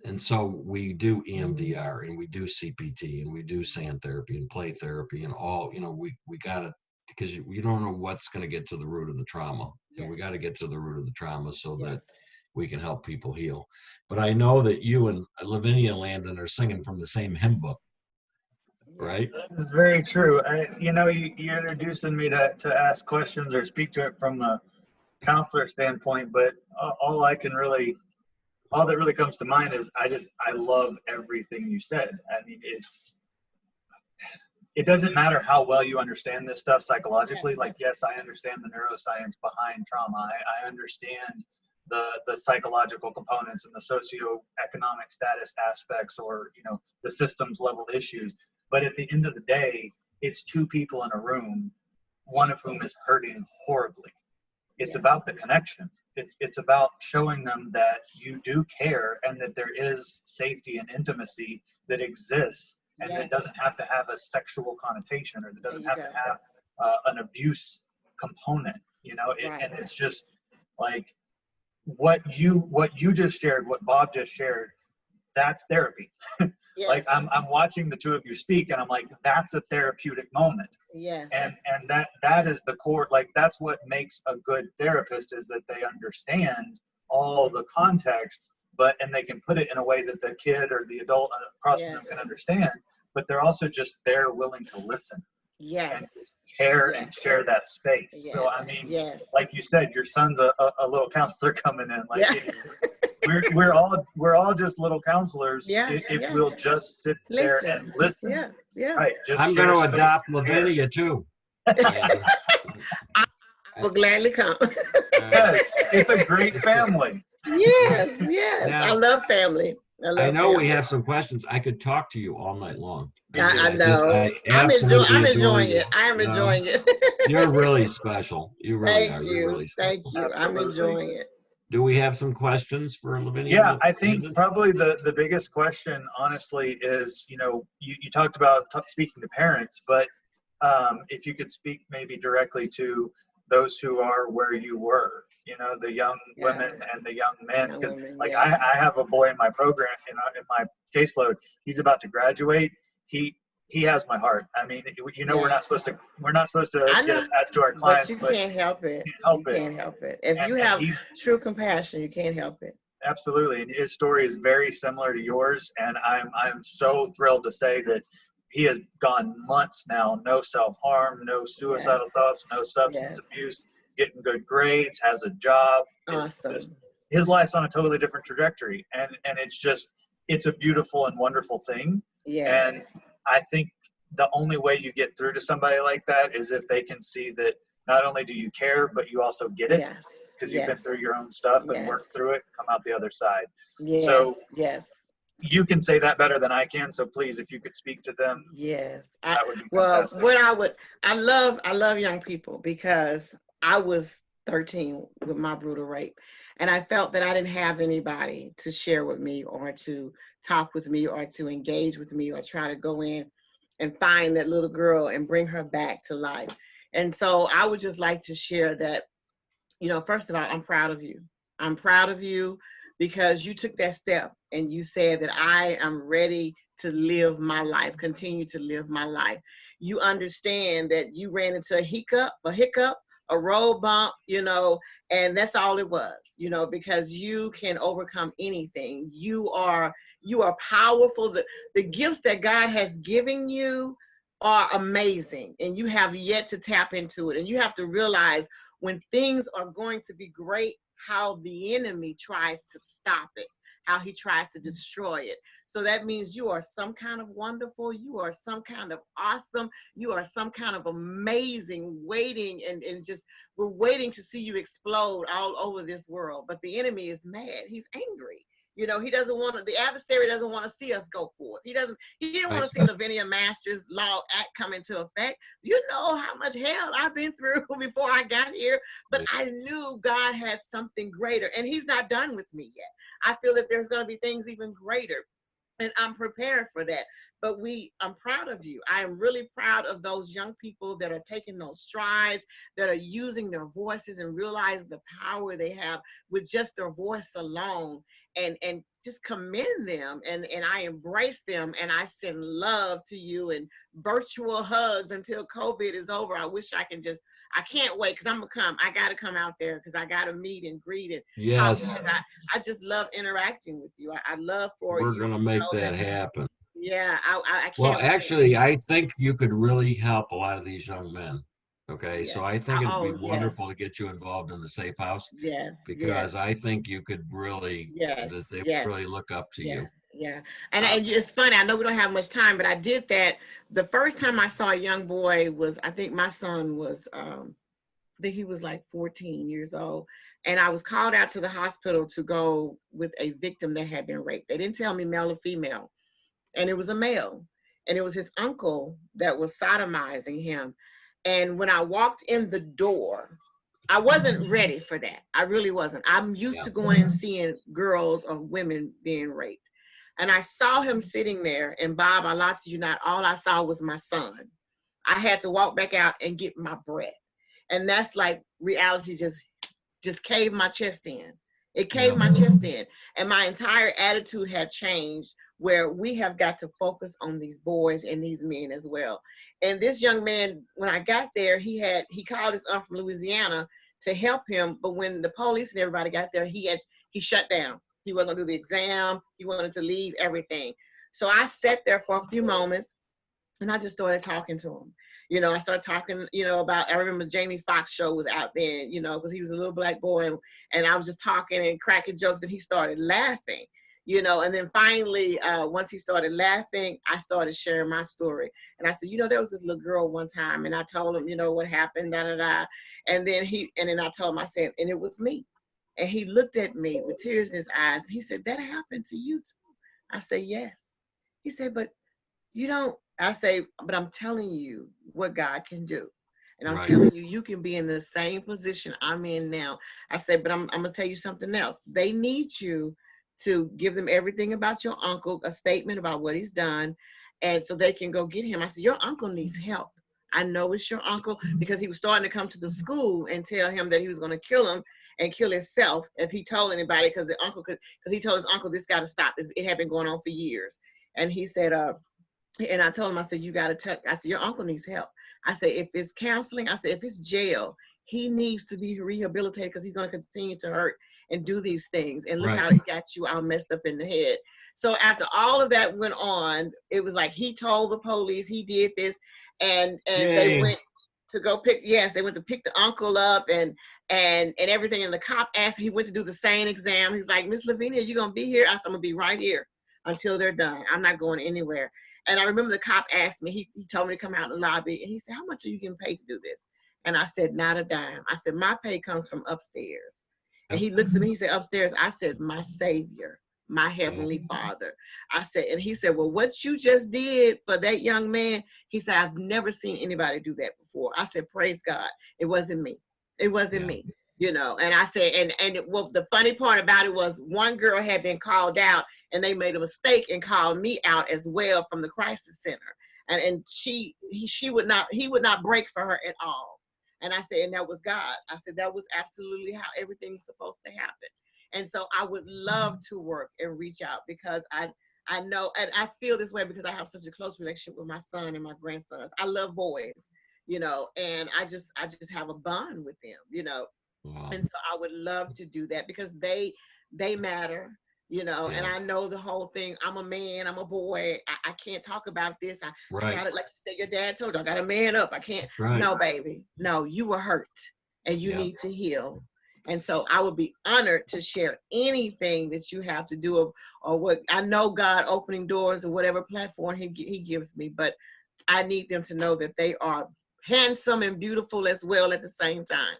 A: And so we do EMDR and we do CPT and we do sand therapy and play therapy and all, we got to, because you don't know what's going to get to the root of the trauma.
C: Yes.
A: And we got to get to the root of the trauma so
C: Yes.
A: that we can help people heal. But I know that you and Lavinia Landon are singing from the same hymn book, right?
B: That is very true. You're introducing me to ask questions or speak to it from a counselor standpoint, but all that really comes to mind is I love everything you said. I mean, it doesn't matter how well you understand this stuff psychologically.
C: Yes.
B: Like, yes, I understand the neuroscience behind trauma. I understand the psychological components and the socioeconomic status aspects, or the systems level issues. But at the end of the day, it's two people in a room, one of whom is hurting horribly. It's about the connection. It's about showing them that you do care and that there is safety and intimacy that exists, and that doesn't have to have a sexual connotation, or that doesn't have to have an abuse component. And it's just like what you just shared, what Bob just shared. That's therapy. Yes. Like I'm watching the two of you speak, and I'm like, that's a therapeutic moment.
C: Yes.
B: And that is the core. Like, that's what makes a good therapist, is that they understand all the context, and they can put it in a way that the kid or the adult across from them can understand. But they're also just there, willing to listen.
C: Yes.
B: And care and share that space.
C: Yes.
B: So I mean, like you said, your son's a little counselor coming in. Like, we're all just little counselors if we'll just sit there and listen.
C: Yeah.
B: Right. Just
A: I'm going to adopt Lavinia too.
C: I will gladly come.
B: Yes, it's a great family.
C: Yes. Now, I love family.
A: I know we have some questions. I could talk to you all night long.
C: I know. I'm enjoying it. I am enjoying it.
A: You're really special. You really are. You're really special.
C: Thank you. Absolutely. I'm enjoying it.
A: Do we have some questions for Lavinia?
B: Yeah, I think probably the biggest question, honestly, is, you talked about speaking to parents, but if you could speak maybe directly to those who are where you were, the young women and the young men. Because I have a boy in my program, in my caseload. He's about to graduate. He has my heart. I mean, we're not supposed to get attached to our clients,
C: but you can't help it. You can't help it. If you have true compassion, you can't help it.
B: Absolutely. And his story is very similar to yours. And I'm so thrilled to say that he has gone months now, no self-harm, no suicidal thoughts, no substance abuse, getting good grades, has a job.
C: Awesome.
B: His life's on a totally different trajectory. And it's a beautiful and wonderful thing.
C: Yeah.
B: And I think the only way you get through to somebody like that is if they can see that not only do you care, but you also get it, because you've been through your own stuff and worked through it, come out the other side. So you can say that better than I can. So please, if you could speak to them.
C: Yes.
B: That would be fantastic.
C: I love young people, because I was 13 with my brutal rape. And I felt that I didn't have anybody to share with me, or to talk with me, or to engage with me, or try to go in and find that little girl and bring her back to life. And so I would just like to share that, you know, first of all, I'm proud of you. I'm proud of you because you took that step and you said that I am ready to live my life, continue to live my life. You understand that you ran into a hiccup, a road bump, you know, and that's all it was, you know, because you can overcome anything. You are powerful. The gifts that God has given you are amazing, and you have yet to tap into it. And you have to realize when things are going to be great, how the enemy tries to stop it, how he tries to destroy it. So that means you are some kind of wonderful, you are some kind of awesome, you are some kind of amazing, waiting and just, we're waiting to see you explode all over this world. But the enemy is mad, he's angry. You know, he doesn't want to, the adversary doesn't want to see us go forth. He didn't want to see Lavinia Masters Law Act come into effect. You know how much hell I've been through before I got here, but I knew God has something greater, and he's not done with me yet. I feel that there's going to be things even greater, and I'm prepared for that. But I'm proud of you. I am really proud of those young people that are taking those strides, that are using their voices and realize the power they have with just their voice alone, and just commend them. And I embrace them, and I send love to you and virtual hugs until COVID is over. I wish I can't wait, because I got to come out there, because I got to meet and greet and
A: Yes.
C: talk, because I just love interacting with you. I love for you.
A: We're going to make that happen.
C: Yeah, I can't.
A: Well, actually, I think you could really help a lot of these young men. Okay,
C: Yes.
A: so I think it'd be wonderful to get you involved in the Safe House.
C: Yes.
A: Because I think you could really, that they really look up to you.
C: Yeah. And it's funny, I know we don't have much time, but I did that. The first time I saw a young boy was, I think my son was, I think he was like 14 years old. And I was called out to the hospital to go with a victim that had been raped. They didn't tell me male or female. And it was a male. And it was his uncle that was sodomizing him. And when I walked in the door, I wasn't ready for that. I really wasn't. I'm used to going and seeing girls or women being raped. And I saw him sitting there, and Bob, I lied to you not, all I saw was my son. I had to walk back out and get my breath. And that's like reality just caved my chest in. It caved my chest in. And my entire attitude had changed, where we have got to focus on these boys and these men as well. And this young man, when I got there, he called his aunt from Louisiana to help him. But when the police and everybody got there, he shut down. He wasn't gonna do the exam. He wanted to leave everything. So I sat there for a few moments, and I just started talking to him. You know, I started talking, you know, about, I remember Jamie Foxx show was out then, you know, because he was a little black boy, and I was just talking and cracking jokes, and he started laughing, you know. And then finally, once he started laughing, I started sharing my story. And I said, you know, there was this little girl one time, and I told him, you know, what happened, And then I told him, I said, and it was me. And he looked at me with tears in his eyes. He said, that happened to you too? I said, yes. He said, but you don't. I say, but I'm telling you what God can do. And I'm telling you, you can be in the same position I'm in now. I said, but I'm going to tell you something else. They need you to give them everything about your uncle, a statement about what he's done, and so they can go get him. I said, your uncle needs help. I know it's your uncle, because he was starting to come to the school and tell him that he was going to kill him and kill himself if he told anybody, because he told his uncle, this got to stop. It had been going on for years. And he said, and I told him, I said, you got to I said, your uncle needs help. I said, if it's counseling, I said, if it's jail, he needs to be rehabilitated, because he's going to continue to hurt and do these things. And look how he got you all messed up in the head. So after all of that went on, it was like he told the police he did this, and they went to go pick, they went to pick the uncle up and everything. And the cop asked, he went to do the same exam. He's like, Miss Lavinia, you going to be here? I said, I'm going to be right here until they're done. I'm not going anywhere. And I remember the cop asked me, he told me to come out in the lobby, and he said, how much are you getting paid to do this? And I said, not a dime. I said, my pay comes from upstairs. And he looks at me, he said, upstairs? I said, my Savior, my Heavenly Father. I said, and he said, well, what you just did for that young man, he said, I've never seen anybody do that before. I said, praise God. It wasn't me. It wasn't me. You know, and I said, and well, the funny part about it was, one girl had been called out, and they made a mistake and called me out as well from the crisis center. And he would not break for her at all. And I said, and that was God. I said, that was absolutely how everything's supposed to happen. And so I would love to work and reach out, because I know, and I feel this way because I have such a close relationship with my son and my grandsons. I love boys, you know, and I just have a bond with them, you know. Wow. And so I would love to do that, because they matter, you know. Yeah. And I know the whole thing. I'm a man, I'm a boy. I can't talk about this. I got it, like you said, your dad told you, I got to man up. I can't. Right. No, baby. No, you were hurt and you need to heal. And so I would be honored to share anything that you have to do, or what I know God opening doors or whatever platform he gives me. But I need them to know that they are handsome and beautiful as well at the same time.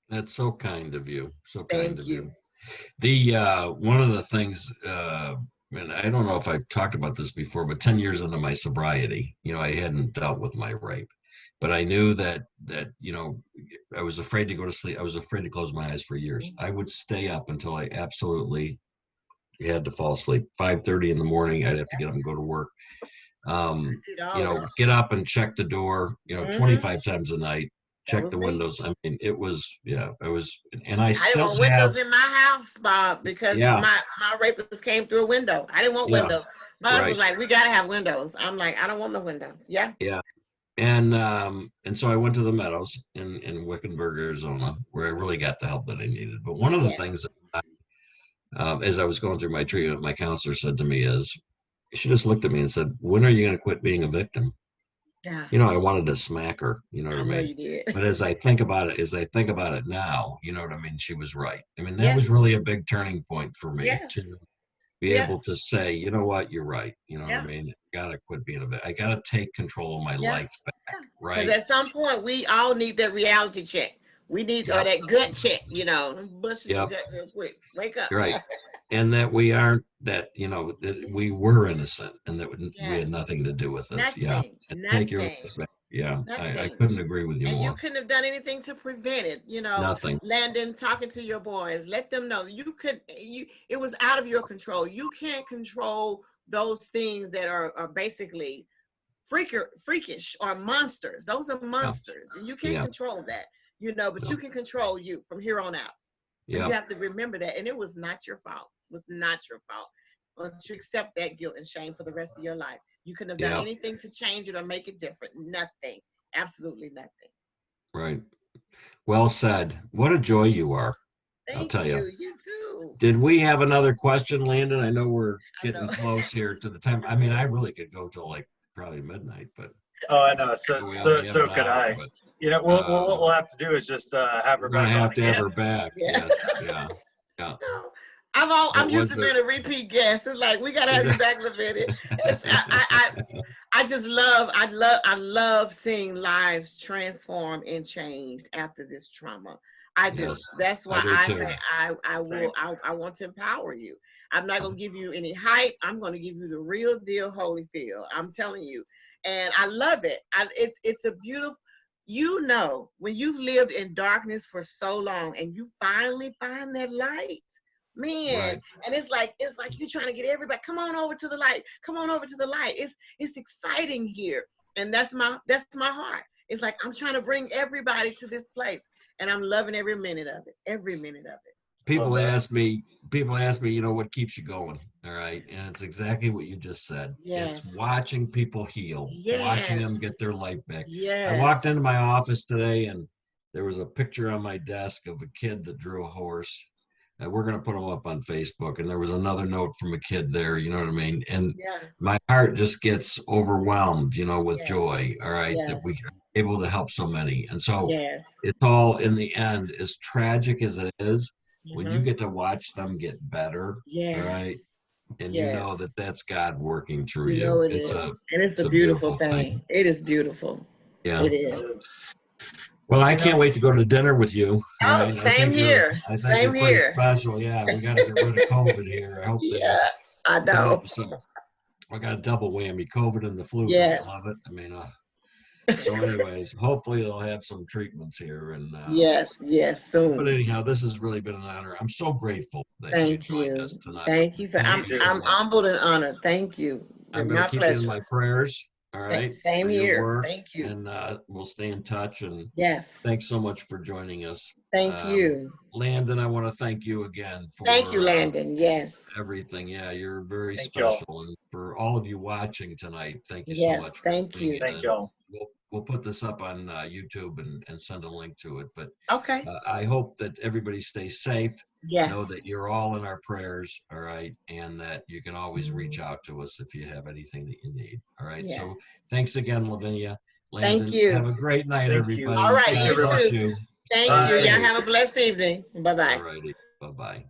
A: That's so kind of you. So kind of you. The one of the things, and I don't know if I've talked about this before, but 10 years into my sobriety, you know, I hadn't dealt with my rape. But I knew that, you know, I was afraid to go to sleep. I was afraid to close my eyes for years. I would stay up until I absolutely had to fall asleep. 5:30 in the morning, I'd have to get up and go to work. You know, get up and check the door, you know, 25 times a night, check the windows. I mean, it was, and I still
C: didn't want windows in my house, Bob, because my rapist came through a window. I didn't want windows. My husband was like, we got to have windows. I'm like, I don't want no windows. Yeah.
A: And so I went to the Meadows in Wickenburg, Arizona, where I really got the help that I needed. But one of the things that as I was going through my treatment, my counselor said to me is, she just looked at me and said, when are you going to quit being a victim? Yeah. You know, I wanted to smack her, you know what I mean? You did. But as I think about it now, you know what I mean? She was right. I mean, that was really a big turning point for me to be able to say, you know what, you're right. You know what I mean? I gotta quit being a victim. I gotta take control of my life back, right?
C: Because at some point, we all need that reality check. We need that gut check, you know. Bust your gut real quick. Wake up.
A: Right. And that we aren't, that, you know, that we were innocent and that we had nothing to do with this.
C: Nothing.
A: Take your respect. I couldn't agree with you more.
C: And you couldn't have done anything to prevent it, you know.
A: Nothing.
C: Landon, talking to your boys, let them know it was out of your control. You can't control those things that are basically freakish or monsters. Those are monsters, and you can't control that, you know, but you can control you from here on out. You have to remember that. And it was not your fault. It was not your fault. But you accept that guilt and shame for the rest of your life. You couldn't have done anything to change it or make it different. Nothing. Absolutely nothing.
A: Right. Well said. What a joy you are. I'll tell you.
C: You too.
A: Did we have another question, Landon? I know we're getting close here to the time. I mean, I really could go till like probably midnight, but.
B: Oh, I know. So could I. But, you know, what we'll have to do is just have her back.
A: We're gonna have to have her back. Yes. Yeah.
C: I'm used to being a repeat guest. It's like, we gotta have you back, Lavinia. I love seeing lives transform and changed after this trauma. I do. Yes, that's why I say I want to empower you. I'm not gonna give you any hype. I'm gonna give you the real deal Holyfield. I'm telling you. And I love it. It's a beautiful, you know, when you've lived in darkness for so long and you finally find that light, man. And it's like you're trying to get everybody, come on over to the light. Come on over to the light. It's exciting here. And that's my heart. It's like, I'm trying to bring everybody to this place, and I'm loving every minute of it. Every minute of it.
A: People ask me, you know, what keeps you going? All right. And it's exactly what you just said.
C: Yes.
A: It's watching people heal, watching them get their life back.
C: Yes.
A: I walked into my office today and there was a picture on my desk of a kid that drew a horse. And we're going to put them up on Facebook. And there was another note from a kid there, you know what I mean? And my heart just gets overwhelmed, you know, with joy. All right. That we are able to help so many. And so it's all, in the end, as tragic as it is, when you get to watch them get better, all right, and you know that that's God working through you.
C: Know it's a beautiful thing. It is beautiful.
A: Yeah,
C: it is.
A: Well, I can't wait to go to dinner with you.
C: Oh, right? Same here.
A: I think you're pretty special. Yeah, we got to get rid of COVID here. I hope that.
C: I know.
A: I got a double whammy: COVID and the flu. I love it. I mean. So anyways, hopefully they'll have some treatments here. And
C: yes, soon.
A: But anyhow, this has really been an honor. I'm so grateful that you joined us tonight.
C: Thank you. I'm humbled and honored. Thank you.
A: I'm going to keep you in my prayers. All right.
C: Same
A: for your
C: here.
A: work,
C: Thank you.
A: And we'll stay in touch. And
C: Yes.
A: thanks so much for joining us.
C: Thank you.
A: Landon, I want to thank you again for
C: Thank you, Landon. Yes.
A: everything. Yeah, you're very
B: Thank y'all.
A: special. And for all of you watching tonight, thank you so
C: Yes.
A: much for
C: Thank
A: tuning
C: you.
A: in.
B: Thank y'all.
A: We'll put this up on YouTube and send a link to it. But
C: Okay.
A: I hope that everybody stays safe.
C: Yes.
A: Know that you're all in our prayers, all right, and that you can always reach out to us if you have anything that you need. All right.
C: Yes.
A: So thanks again, Lavinia. Landon,
C: Thank you.
A: have a great night,
B: Thank
A: everybody.
B: you.
C: All right,
A: God
C: you
A: bless
C: too.
A: you.
C: Thank
B: Bye.
C: you. Y'all have a blessed evening. Bye-bye.
A: All righty. Bye-bye.